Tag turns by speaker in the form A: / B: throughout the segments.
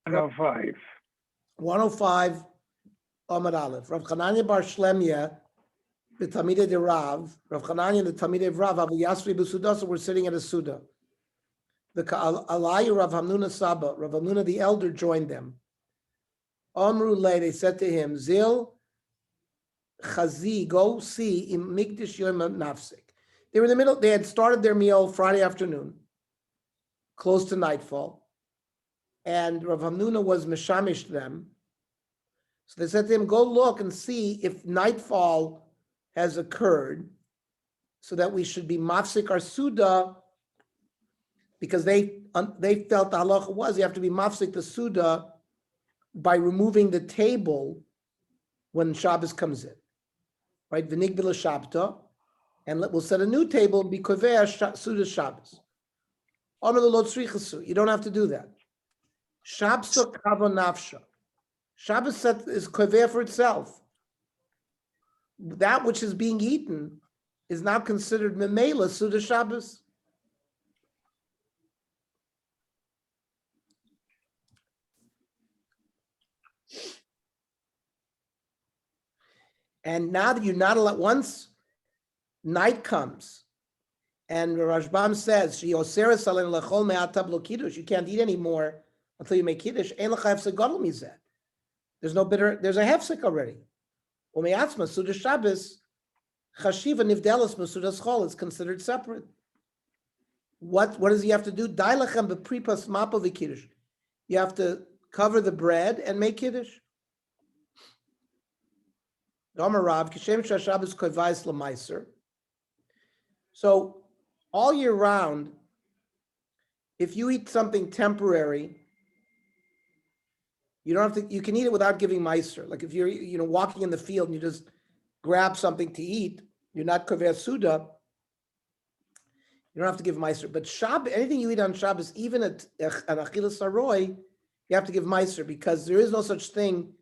A: 105.
B: 105 Amar Aleph. Rav Chananya bar Shlemya, the Talmidei de Rav Chananya, the Talmidei of Rav, Abu Yasri b'Suda, so we're sitting at a Suda. The Alayu Rav Hamnuna Saba, Rav Hamnuna the elder joined them. Amru Le, they said to him, Zil Chazi, go see im Mikdash Yom Nafsik. They were in the middle, they had started their meal Friday afternoon, close to nightfall, and Rav Hamnuna was mishamish them. So they said to him, go look and see if nightfall has occurred, so that we should be mafsik our Suda, because they felt the halacha was you have to be mafsik the Suda by removing the table when Shabbos comes in, right? V'nigbila Shabta, and we'll set a new table, be kovea Suda Shabbos. You don't have to do that. Shabsa kava nafsha. Shabbos is kovea for itself. That which is being eaten is now considered memela Suda Shabbos. And now that you're not allowed, once night comes, and Rashbam says, you can't eat anymore until you make kiddush. There's no bitter, there's a hefsek already. Suda Shabbos, chashiva nivdelas masudas chol is considered separate. What does he have to do? You have to cover the bread and make kiddush. So all year round, if you eat something temporary, you don't have to. You can eat it without giving meiser. Like if you're, walking in the field and you just grab something to eat, you're not koveh suda. You don't have to give meiser. But Shabbos, anything you eat on Shabbos, even an achilas saroy, you have to give meiser, because there is no such thing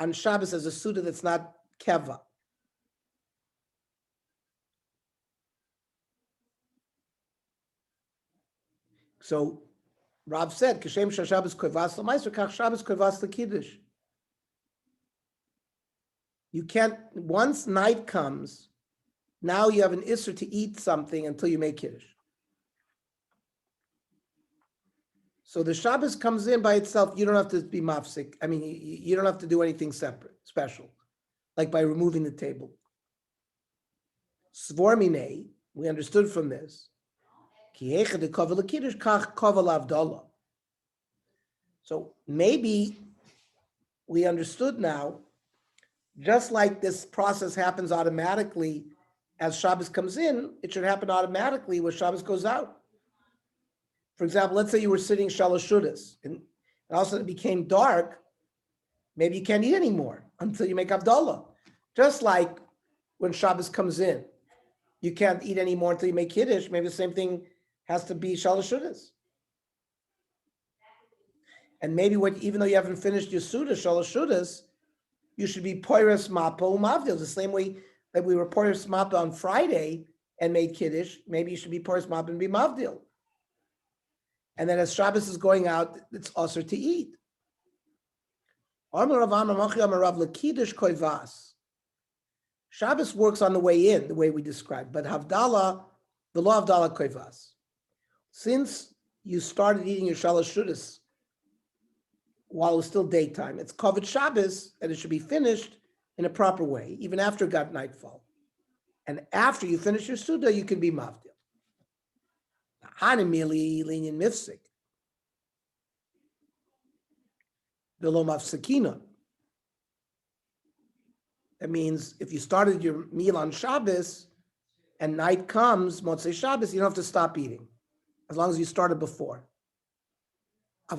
B: on Shabbos as a suda that's not keva. So Rav said, "Kashem Shabbos kovas l'meiser, kach Shabbos kovas l'kiddush." You can't. Once night comes, now you have an isser to eat something until you make kiddush. So the Shabbos comes in by itself. You don't have to be mafsik. I mean, you don't have to do anything separate, special, like by removing the table. Svormine, we understood from this. So maybe we understood now, just like this process happens automatically as Shabbos comes in, it should happen automatically when Shabbos goes out. For example, let's say you were sitting shalosh shudas, and all of a sudden it became dark. Maybe you can't eat anymore until you make Havdalah. Just like when Shabbos comes in, you can't eat anymore until you make Kiddush. Maybe the same thing has to be shalosh shudas. And maybe even though you haven't finished your Suda, shalosh shudas, you should be poiras mapa umavdil. The same way that we were poiras mapa on Friday and made Kiddush, maybe you should be poiras mapa and be mavdil. And then as Shabbos is going out, it's also to eat. Shabbos works on the way in, the way we described, but Havdalah, the law of Havdalah koivas. Since you started eating your shalosh shudas while it was still daytime, it's covered Shabbos, and it should be finished in a proper way, even after it got nightfall. And after you finish your Suda, you can be mavdil. Hanimili lenient mifsik. Below mafsakina. That means if you started your meal on Shabbos and night comes, Motzei Shabbos, you don't have to stop eating, as long as you started before. But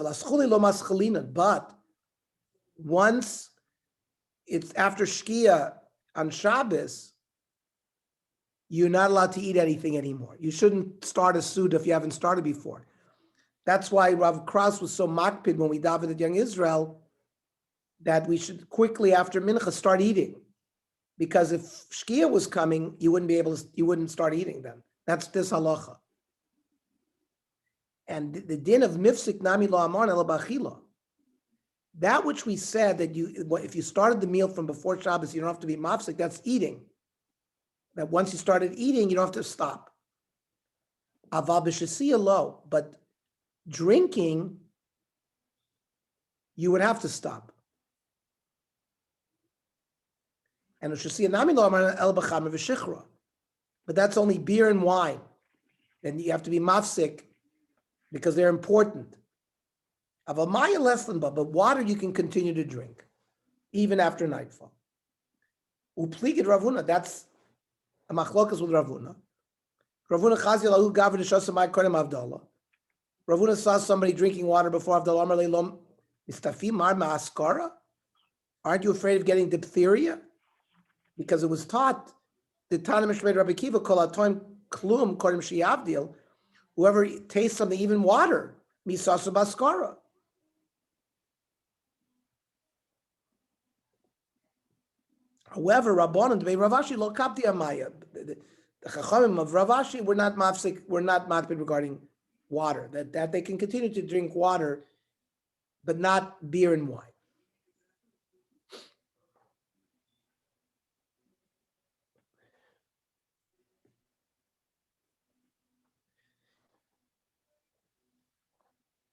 B: once it's after Shkia on Shabbos, you're not allowed to eat anything anymore. You shouldn't start a Suda if you haven't started before. That's why Rav Kraus was so makpid when we davened Young Israel that we should quickly after Mincha start eating. Because if Shkia was coming, you wouldn't start eating then. That's this halacha. And the din of mifsik nami lo amon ela b'achila. That which we said that if you started the meal from before Shabbos, you don't have to be mafsik, that's eating. That once you started eating, you don't have to stop. Aval b'shasiya lo, but drinking, you would have to stop. And b'shasiya nami lo amar el b'chamer v'shichra. But that's only beer and wine. Then you have to be mafsik because they're important. Aval maya less than but water you can continue to drink, even after nightfall. Upligid Ravuna, that's a machlokas with Ravuna. Ravuna chazi lahu gavir nishasamai kodem avdallah. Ravuna saw somebody drinking water before Avdallah. Amar leilom mistafi mar ma'askara. Aren't you afraid of getting diphtheria? Because it was taught the Tana Mishmei Rabbi Kiva kol atoim klum kodem sheyavdil. Whoever tastes something, even water, misasa baskara. However, Rabbanan Dvei Ravashi lo kapti amaya. The Chachamim of Ravashi were not mafsik, were not matpid regarding water. That they can continue to drink water, but not beer and wine.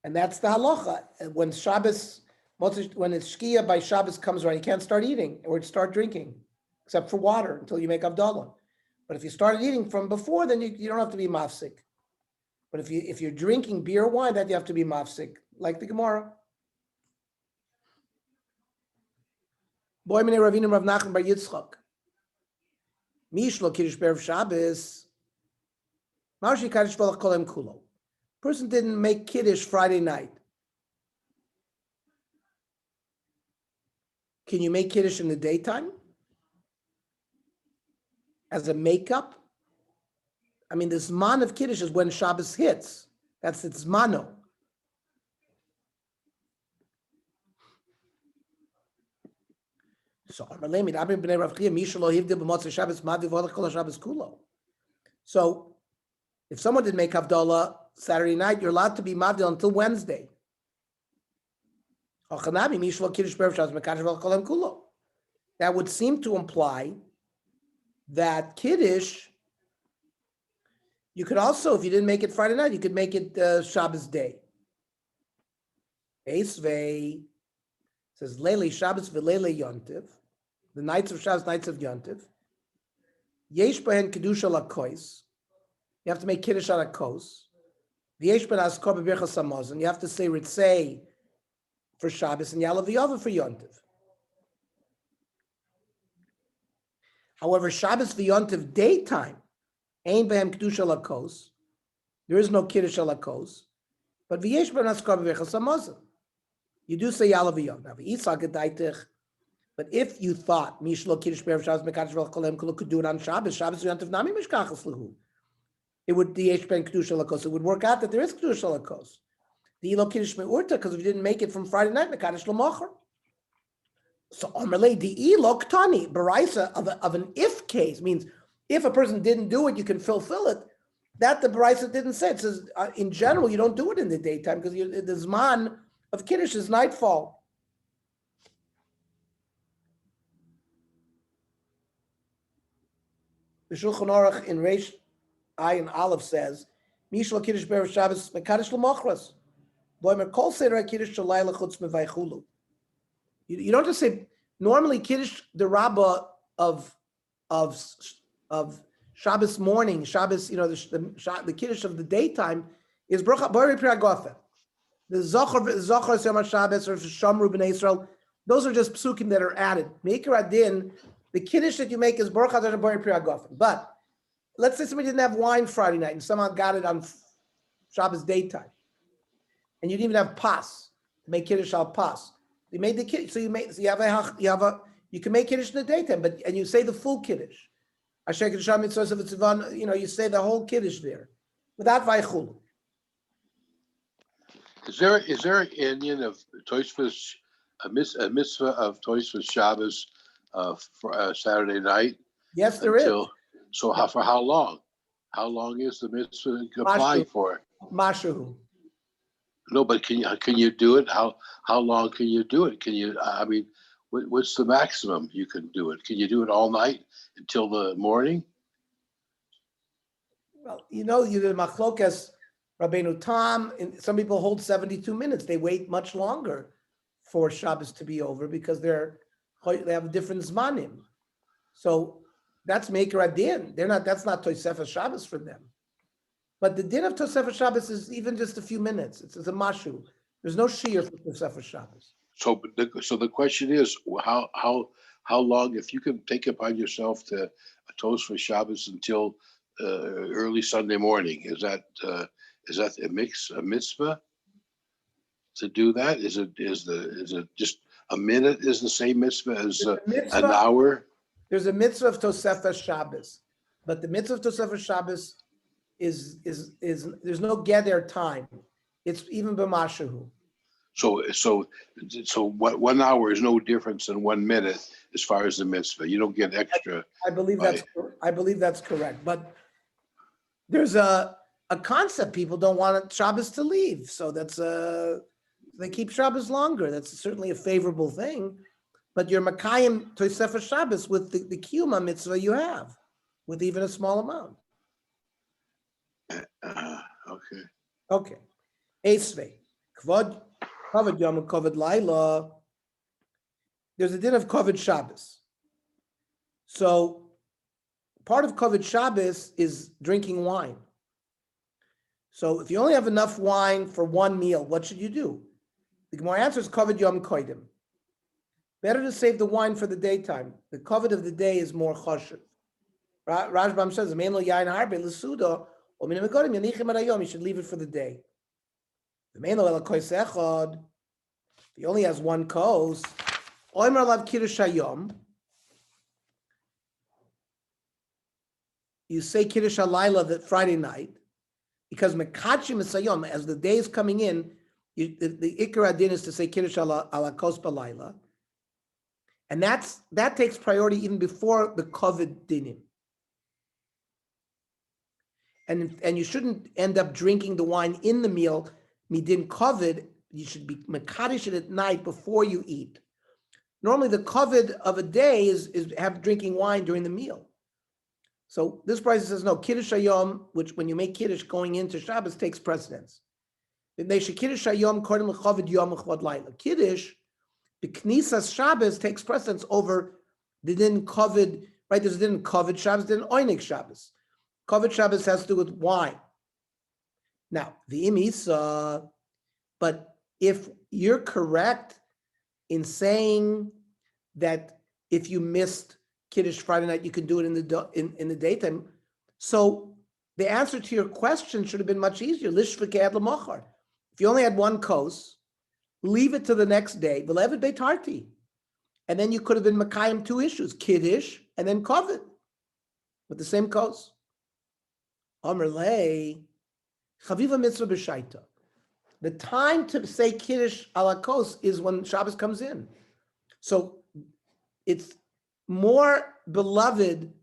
B: And that's the halacha. When Shabbos, when it's Shkia by Shabbos comes around, you can't start eating or start drinking, except for water until you make Avdallah. But if you started eating from before, then you don't have to be mafsik. But if you're drinking beer or wine, then you have to be mafsik, like the Gemara. Boy mine Ravinim Rav Nachman bar Yitzchak. Mishlo Kiddush Berev Shabbos. Marshi Kaddish Volach Kolem Kulo. Person didn't make Kiddush Friday night. Can you make Kiddush in the daytime? As a makeup? I mean, the Zman of Kiddush is when Shabbos hits. That's its Zmano. So, if someone did make Havdalah Saturday night, you're allowed to be Mavdil until Wednesday. That would seem to imply that Kiddush, you could also, if you didn't make it Friday night, you could make it Shabbos day. Eisvei says, Leile Shabbos v'leile Yontiv, the nights of Shabbos, nights of Yontiv. Yesh behen Kedusha lakois. You have to make Kiddush on a kos. V'yesh ben askor b'birchas hamazon. You have to say Ritzei for Shabbos and Yalav v'yava for Yontiv. However, Shabbos v'Yontiv daytime, Ein behem Kedusha lakos. There is no Kiddush lakos. But v'yesh ben askor b'birchas hamazon. You do say Yalav v'yava. Now v'yitzak edaitich. But if you thought Mishlo Kiddush Berev Shabbos Mekadosh V'Lach Kolem Kulu could do it on Shabbos, Shabbos Yontiv Nami Mishkachas Lahu. It would the Yesh Ben Kedusha Lakos. It would work out that there is Kedusha Lakos. The Elo Kiddush Me'urta, because if you didn't make it from Friday night, Mekadosh L'Mocher. So Omerlei the Elo Ktani Baraisa of an if case means if a person didn't do it, you can fulfill it. That the Baraisa didn't say. It says in general you don't do it in the daytime because the Zman of Kiddush is nightfall. The Shulchan Aruch in Reish Ayin Aleph says, "Mishlo Kiddush Berev Shabbos Mekadosh L'Mochras, Loimer Kol Seder Kiddush Shalayla Chutz Mevaychulu." You don't just say normally Kiddush the Rabbah of Shabbos morning, Shabbos the Kiddush of the daytime is Bracha Bari Priagofen. The Zochar Sema Shabbos or Shamru B'nai Israel. Those are just psukim that are added. Meikar Adin. The Kiddush that you make is Baruch Adonai Bari Priagofen. But let's say somebody didn't have wine Friday night and somehow got it on Shabbos daytime. And you didn't even have pas to make Kiddush al pas. You made the Kiddush, so you can make Kiddush in the daytime, and you say the full Kiddush. Asher Kiddushah mitzvos of Tzivan, you say the whole Kiddush there without Vaychulu.
A: Is there an Indian of Tosfos, a mitzvah of Tosfos Shabbos for Saturday night?
B: Yes, there is.
A: So for how long? How long is the mitzvah apply for?
B: Mashahu.
A: No, but can you do it? How long can you do it? Can you? I mean, what's the maximum you can do it? Can you do it all night until the morning?
B: Well, you did machlokas, Rabbeinu Tam, and some people hold 72 minutes. They wait much longer for Shabbos to be over because they have different zmanim. So that's Maker Adin. That's not Tosefes Shabbos for them. But the din of Tosefes Shabbos is even just a few minutes. It's a mashu. There's no shiur for Tosefes Shabbos.
A: So the question is, how long, if you can take upon yourself to a toast for Shabbos until early Sunday morning, is that a mitzvah to do that? Is it just a minute is the same mitzvah as an hour?
B: There's a mitzvah of Tosefes Shabbos, but the mitzvah of Tosefes Shabbos is there's no gather time. It's even b'mashahu.
A: So what 1 hour is no difference than 1 minute as far as the mitzvah. You don't get extra.
B: I believe that's correct. But there's a concept people don't want Shabbos to leave, so that's they keep Shabbos longer. That's certainly a favorable thing. But you're makayim Tosefes Shabbos with the kiyuma mitzvah you have, with even a small amount.
A: Okay.
B: Okay. Esvei. Kvod Yom Kovod Laila. There's a din of Kovod Shabbos. So part of Kovod Shabbos is drinking wine. So if you only have enough wine for one meal, what should you do? The Gemara answers Kovod Yom Koidim. Better to save the wine for the daytime. The Kovod of the day is more choshev. Rashbam says, you should leave it for the day. If he only has one kos, you say Kiddush HaLayla that Friday night, because Mekachim Esayom, as the day is coming in, the Ikar Adin is to say Kiddush Kos Balayla, and that takes priority even before the Kovid Dinim. And you shouldn't end up drinking the wine in the meal. Midin Kovid, you should be Mekadosh it at night before you eat. Normally the Kovid of a day is have drinking wine during the meal. So this price says no, Kiddush Hayom, which when you make Kiddush going into Shabbos takes precedence. Kiddush Hayom Kodim L'Chovid Yom L'Chvod Laila. Kiddush, B'Knisas Shabbos takes precedence over the din Kovid, right? There's a din Kovid Shabbos, then Oinik Shabbos. Kovid Shabbos has to do with wine. Now, the imisa, but if you're correct in saying that if you missed Kiddush Friday night, you can do it in the daytime. So the answer to your question should have been much easier. If you only had one kos, leave it to the next day. And then you could have been Makayim two issues, Kiddush and then Kovid with the same kos. Amarlei, Chaviva mitzvah b'shaita. The time to say Kiddush ala kos is when Shabbos comes in. So it's more beloved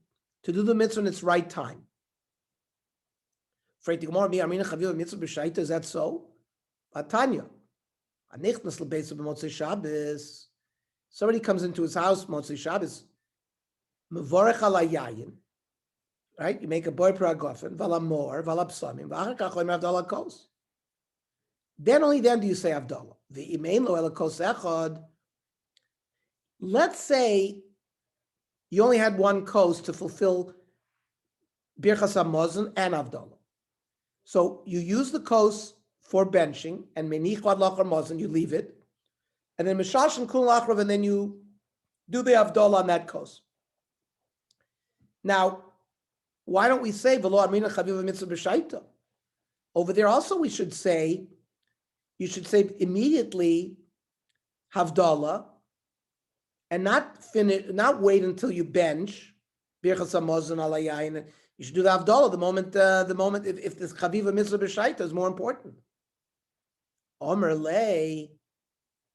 B: to do the mitzvah in its right time. Is that so? Somebody comes into his house, Motzei Shabbos, Mevorech ala yayin. Right? You make a boy paragofen, valamor, valapsamim, v'achakach oimer avdallah kos. Then only then do you say avdallah. V'imein lo ela kos echad. Let's say you only had one kos to fulfill birchas hamazon and avdallah. So you use the kos for benching and menich vad lachar mazon, you leave it, and then mishash and kul lachrav, and then you do the avdallah on that kos. Now, why don't we say v'lo amina chaviva mitzvah b'shaita? Over there also we should say, you should say immediately havdalah, and not wait until you bench birchas hamazon alayayin. You should do the havdalah the moment if this chaviva mitzvah b'shaita is more important. Omer lei.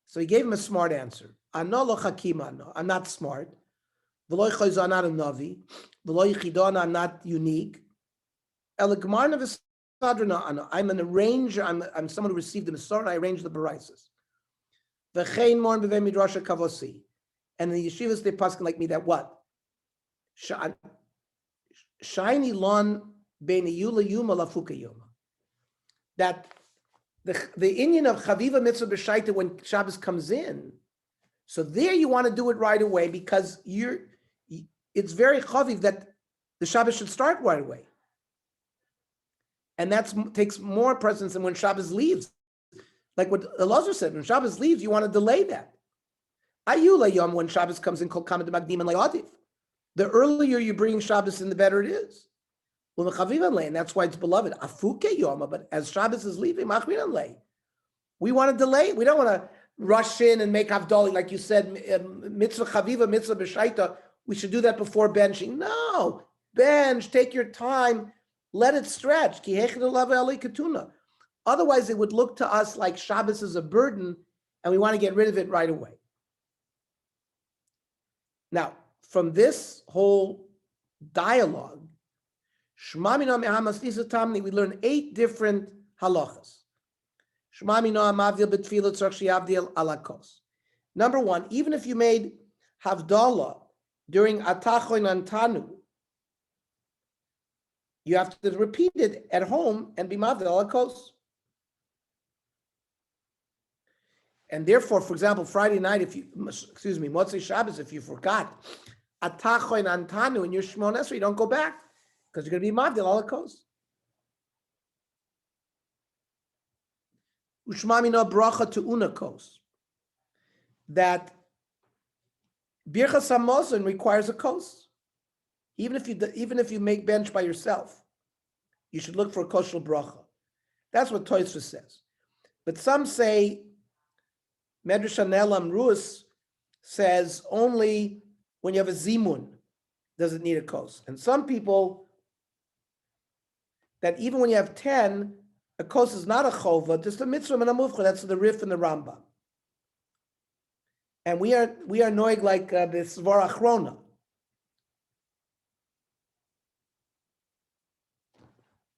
B: So he gave him a smart answer. Ano lo chakimano. I'm not smart. V'lo yichayzo, I'm not a navi. I'm not unique. I'm an arranger. I'm someone who received the Masorah. I arrange the Baraisas. V'chein morn b'vei midrasha kavosi. And the yeshivas they paskin like me that what? Shiny lon bein yula yuma lafuka yuma. That the Indian of chaviva mitzvah b'shaita when Shabbos comes in. So there you want to do it right away because it's very chaviv that the Shabbos should start right away. And that takes more precedence than when Shabbos leaves. Like what Elazar said, when Shabbos leaves, you want to delay that. Ayula yom, when Shabbos comes in, kol kama d'makdim and le'adif. The earlier you bring Shabbos in, the better it is. Well, and that's why it's beloved. Afuke yom, but as Shabbos is leaving, machmiran lei. We want to delay. We don't want to rush in and make havdali, like you said, mitzvah chaviva, mitzvah b'shaita. We should do that before benching. No, bench, take your time. Let it stretch. Otherwise, it would look to us like Shabbos is a burden, and we want to get rid of it right away. Now, from this whole dialogue, we learn 8 different halachas. Number 1, even if you made havdalah during atachoin antanu, you have to repeat it at home and be mavdil alakos. And therefore, for example, Friday night, Motzei Shabbos, if you forgot atachoin antanu in your Shmon Esrei, you don't go back because you're going to be mavdil alakos. Ushmamina bracha to unakos. That birchas hamazon requires a kos. Even if you make bench by yourself, you should look for a kosher bracha. That's what Tosfos says. But some say Medrash Hanelam Rus says only when you have a zimun does it need a kos. And some people that even when you have 10, a kos is not a chova, just a mitzvah and a mufcha. That's the Rif and the Rambam. And we are noig like the Svar Achrona.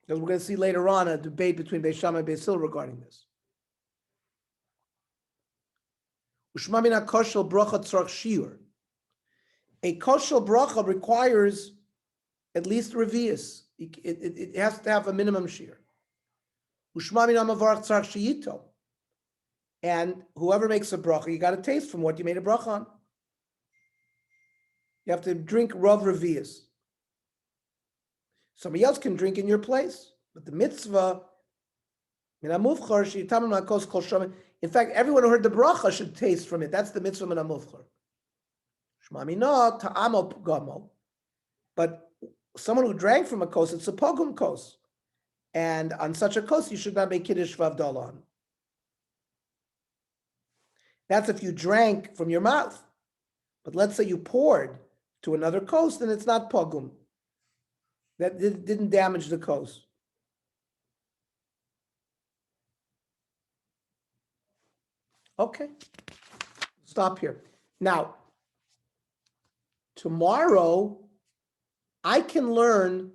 B: Because we're going to see later on a debate between Beis Shammai and Beis Hillel regarding this. Ushmamina koshel bracha tzarach shiur. A koshel bracha requires at least revius. It has to have a minimum shiur. Ushmamina mavarach tzarach shiyito. And whoever makes a bracha, you got to taste from what you made a bracha on. You have to drink rav revius. Somebody else can drink in your place, but the mitzvah, in fact, everyone who heard the bracha should taste from it. That's the mitzvah min hamuvchar. But someone who drank from a kos, it's a pogum kos, and on such a kos, you should not make kiddush v'avdala on. That's if you drank from your mouth. But let's say you poured to another kos, then it's not pogum. That didn't damage the kos. Okay, stop here. Now, tomorrow, I can learn